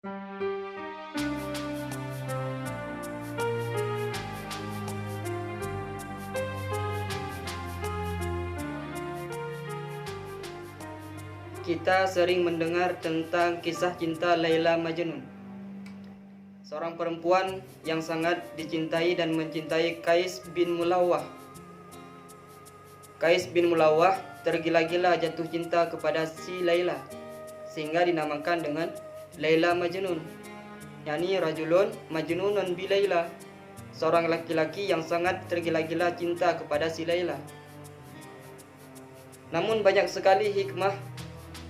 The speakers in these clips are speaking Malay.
Kita sering mendengar tentang kisah cinta Laila Majnun, seorang perempuan yang sangat dicintai dan mencintai Qais bin Mulawah. Qais bin Mulawah tergila-gila jatuh cinta kepada si Laila, sehingga dinamakan dengan Laila Majnun, yakni rajulun majnunun bi Laila, seorang laki-laki yang sangat tergila-gila cinta kepada si Laila. Namun banyak sekali hikmah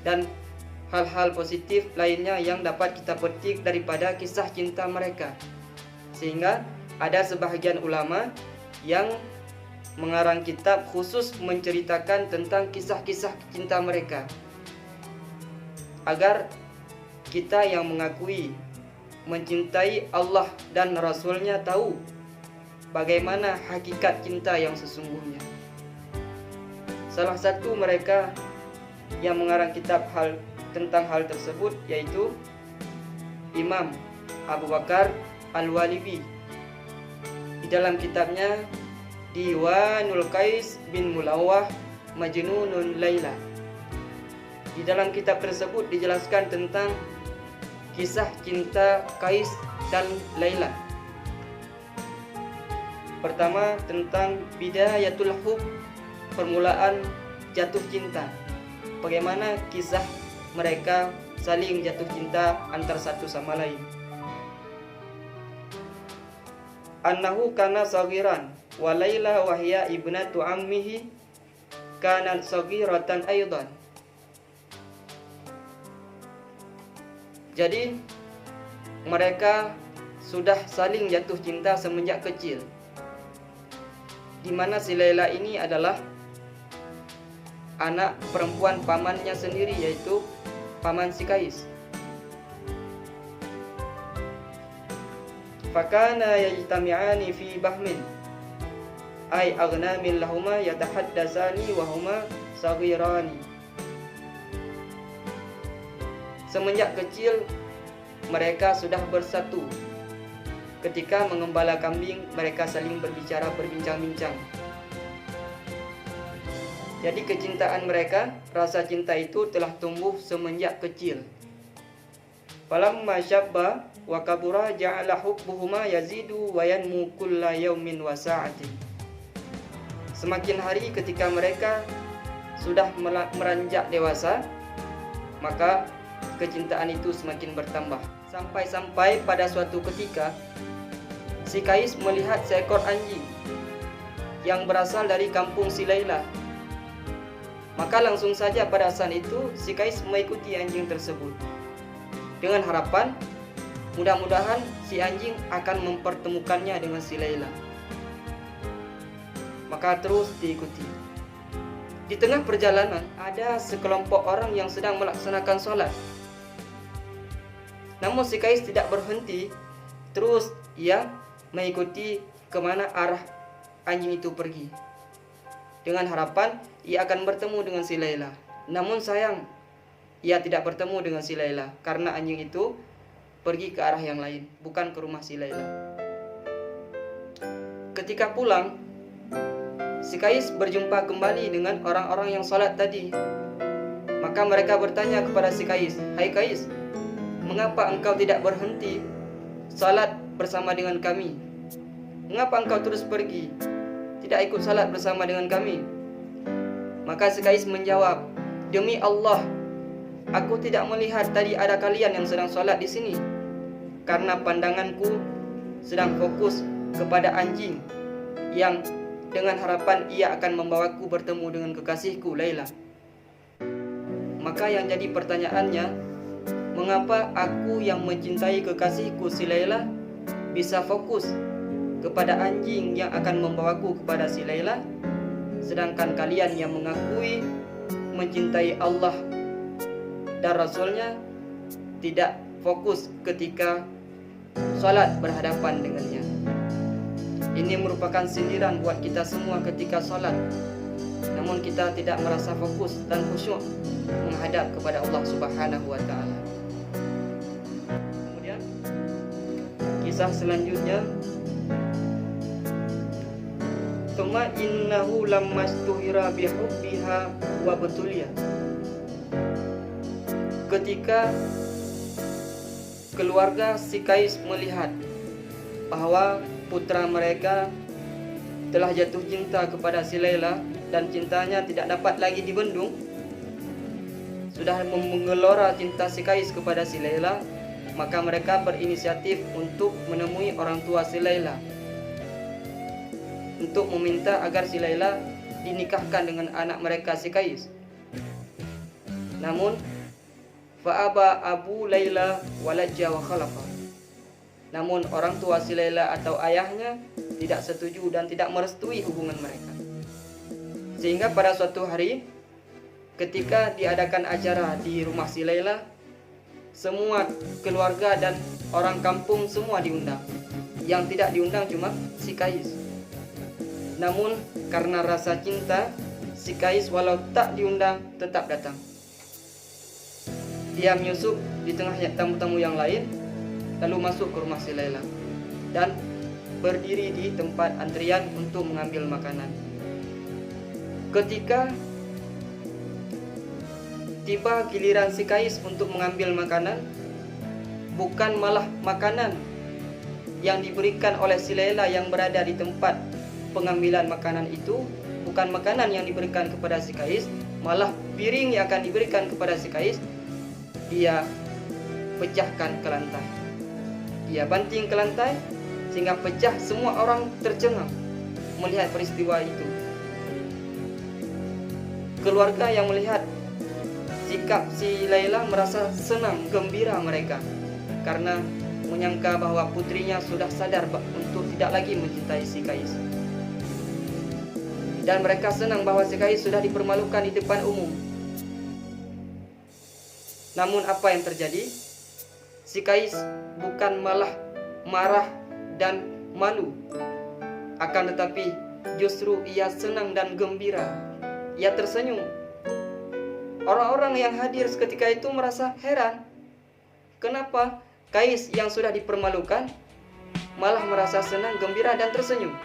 dan hal-hal positif lainnya yang dapat kita petik daripada kisah cinta mereka, sehingga ada sebahagian ulama yang mengarang kitab khusus menceritakan tentang kisah-kisah cinta mereka, agar kita yang mengakui mencintai Allah dan Rasulnya tahu bagaimana hakikat cinta yang sesungguhnya. Salah satu mereka yang mengarang kitab tentang hal tersebut yaitu Imam Abu Bakar Al-Walibi. Di dalam kitabnya Diwanul Qais bin Mulawah Majnunun Laila, di dalam kitab tersebut dijelaskan tentang kisah cinta Qais dan Laila. Pertama, tentang bidayatul hub, permulaan jatuh cinta. Bagaimana kisah mereka saling jatuh cinta antar satu sama lain. Annahu kana saghiran wa Laila wa hiya ibnatu ammihi kanat saghiratan aidan. Jadi mereka sudah saling jatuh cinta semenjak kecil, di mana si Laila ini adalah anak perempuan pamannya sendiri, yaitu paman si Qais. Fakana yajtami'ani fi bahmin ay aghnamil lahuma yatahaddasani wa huma saghirani. Semenjak kecil mereka sudah bersatu. Ketika mengembala kambing, mereka saling berbincang-bincang. Jadi kecintaan mereka, rasa cinta itu telah tumbuh semenjak kecil. Falamma syabba wa kabura ja'ala hubbuhuma yazidu wa yanmu kulla yaumin wa sa'atin. Semakin hari ketika mereka sudah meranjak dewasa, maka kecintaan itu semakin bertambah. Sampai-sampai pada suatu ketika si Qais melihat seekor anjing yang berasal dari kampung si Laila. Maka langsung saja pada saat itu si Qais mengikuti anjing tersebut dengan harapan mudah-mudahan si anjing akan mempertemukannya dengan si Laila. Maka terus diikuti. Di tengah perjalanan ada sekelompok orang yang sedang melaksanakan sholat. Namun si Qais tidak berhenti, terus ia mengikuti kemana arah anjing itu pergi, dengan harapan ia akan bertemu dengan si Laila. Namun sayang, ia tidak bertemu dengan si Laila karena anjing itu pergi ke arah yang lain, bukan ke rumah si Laila. Ketika pulang, si Qais berjumpa kembali dengan orang-orang yang sholat tadi. Maka mereka bertanya kepada si Qais, "Hai Qais, mengapa engkau tidak berhenti sholat bersama dengan kami? Mengapa engkau terus pergi, tidak ikut salat bersama dengan kami?" Maka si Qais menjawab, "Demi Allah, aku tidak melihat tadi ada kalian yang sedang salat di sini, karena pandanganku sedang fokus kepada anjing yang dengan harapan ia akan membawaku bertemu dengan kekasihku Laila." Maka yang jadi pertanyaannya, mengapa aku yang mencintai kekasihku si Laila bisa fokus kepada anjing yang akan membawaku kepada si Laila, sedangkan kalian yang mengakui mencintai Allah dan Rasulnya tidak fokus ketika sholat berhadapan dengannya. Ini merupakan sindiran buat kita semua ketika sholat, namun kita tidak merasa fokus dan khusyuk menghadap kepada Allah Subhanahu wa Ta'ala. kisah selanjutnya, Tuma innahu lammastuhira bihubbiha wa betulia. Ketika keluarga si Kais melihat bahwa putra mereka telah jatuh cinta kepada si Laila dan cintanya tidak dapat lagi dibendung, sudah menggelora cinta si Kais kepada si Laila, maka mereka berinisiatif untuk menemui orang tua si Laila untuk meminta agar si Laila dinikahkan dengan anak mereka si Kais. Namun fa'aba abu Laila walajja wa khalafa. Namun orang tua si Laila atau ayahnya tidak setuju dan tidak merestui hubungan mereka. Sehingga pada suatu hari ketika diadakan acara di rumah si Laila, semua keluarga dan orang kampung semua diundang. Yang tidak diundang cuma si Kais. Namun karena rasa cinta, si Kais walau tak diundang tetap datang. Dia menyusup di tengah tamu-tamu yang lain, lalu masuk ke rumah si Laila dan berdiri di tempat antrian untuk mengambil makanan. Ketika tiba giliran si Kais untuk mengambil makanan, bukan malah makanan yang diberikan oleh si Laila yang berada di tempat pengambilan makanan itu, bukan makanan yang diberikan kepada si Kais, malah piring yang akan diberikan kepada si Kais dia pecahkan ke lantai. Dia banting ke lantai sehingga pecah. Semua orang tercengang melihat peristiwa itu. Keluarga yang melihat sikap si Laila merasa senang, gembira mereka karena menyangka bahwa putrinya sudah sadar untuk tidak lagi mencintai si Kais. Dan mereka senang bahwa si Kais sudah dipermalukan di depan umum. Namun apa yang terjadi? Si Kais bukan malah marah dan malu, akan tetapi justru ia senang dan gembira. Ia tersenyum. Orang-orang yang hadir seketika itu merasa heran. Kenapa Kais yang sudah dipermalukan malah merasa senang, gembira dan tersenyum?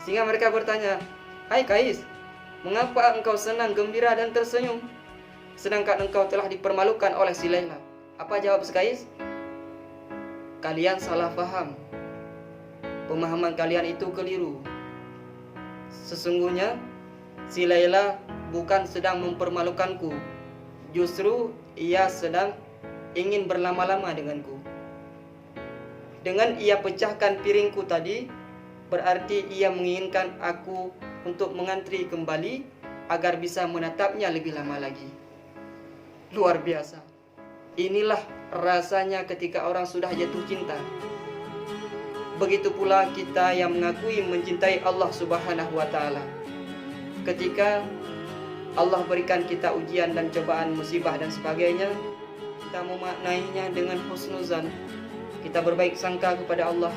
Sehingga mereka bertanya, "Hai Kais, mengapa engkau senang, gembira dan tersenyum, sedangkan engkau telah dipermalukan oleh si Laila?" Apa jawab si Kais? "Kalian salah paham. Pemahaman kalian itu keliru. Sesungguhnya si Laila bukan sedang mempermalukanku. Justru ia sedang ingin berlama-lama denganku. Dengan ia pecahkan piringku tadi, berarti ia menginginkan aku untuk mengantri kembali agar bisa menatapnya lebih lama lagi." Luar biasa. Inilah rasanya ketika orang sudah jatuh cinta. Begitu pula kita yang mengakui mencintai Allah Subhanahu wa Ta'ala. Ketika Allah berikan kita ujian dan cobaan, musibah dan sebagainya, kita memaknainya dengan husnuzan. Kita berbaik sangka kepada Allah.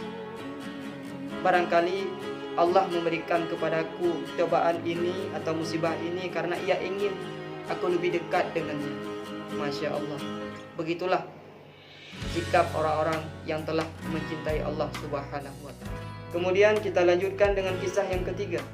Barangkali Allah memberikan kepadaku cobaan ini atau musibah ini karena ia ingin aku lebih dekat dengannya. Masya Allah. Begitulah sikap orang-orang yang telah mencintai Allah Subhanahu wa Ta'ala. Kemudian kita lanjutkan dengan kisah yang ketiga.